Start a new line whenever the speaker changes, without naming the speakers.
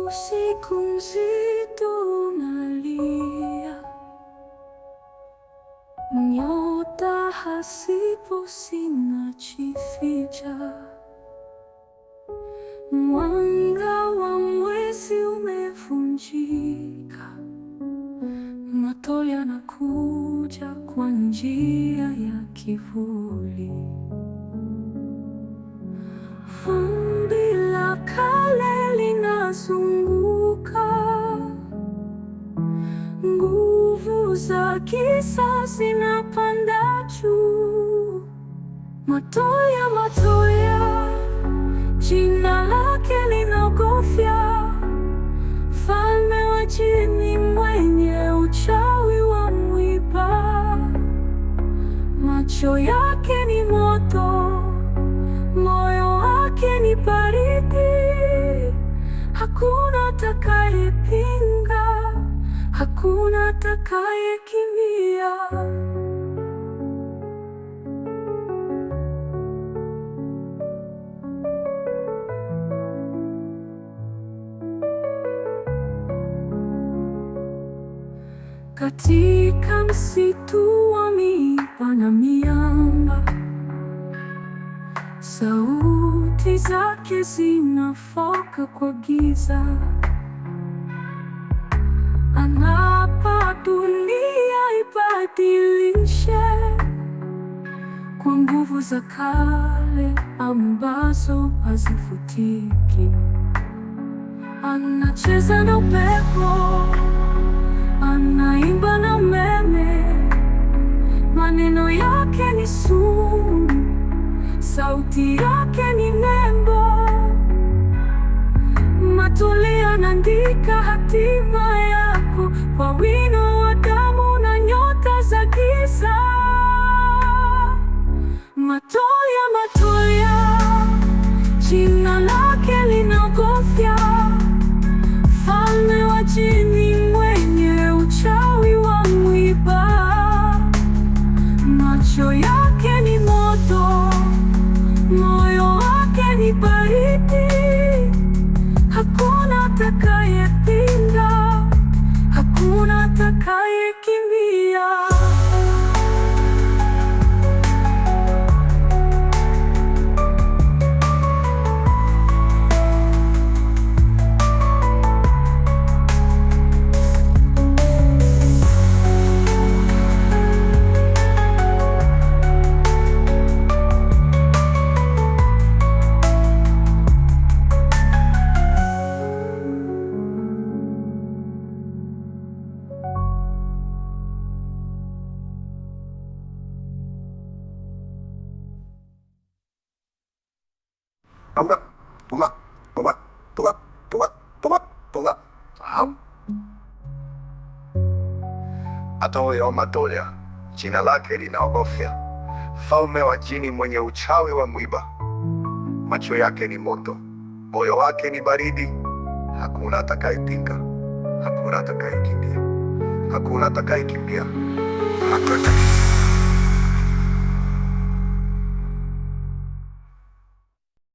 Usiku mzito unalia, nyota hazipo zinajificha. Mwanga wa mwezi umevunjika, matone yanakuja kwa njia ya kivuli. Vumbi la kale linazunguka, nguvu za giza zinapanda juu. Matoya, jina lake linaogofya, mfalme wa jini mwenye uchawi wa mwiba. Macho yake ni moto, moyo wake ni baridi. Hakuna atakayepinga, hakuna atakayekimbia. Katika msitu wa miiba na miamba, sauti zake zinafoka kwa giza. Anapa dunia ibadilishe kwa nguvu za kale ambazo hazifutiki. Anacheza na upepo, anaimba na umeme. Maneno yake ni sumu, sauti yake ni nembo. Matone yanaandika hatima yako kwa wino wa damu na nyota za giza. Matoya, jina lake linaogofya, mfalme wa jini mwenye uchawi wa mwiba. Macho yake ni moto, moyo wake ni baridi. Hakuna atakayepinga, hakuna atakayekimbia.
Matoya, jina lake linaogofya, mfalme wa jini mwenye uchawi wa mwiba. Macho yake ni moto, moyo wake ni baridi. Hakuna atakayepinga, hakuna atakayekimbia, hakuna atakayekimbia.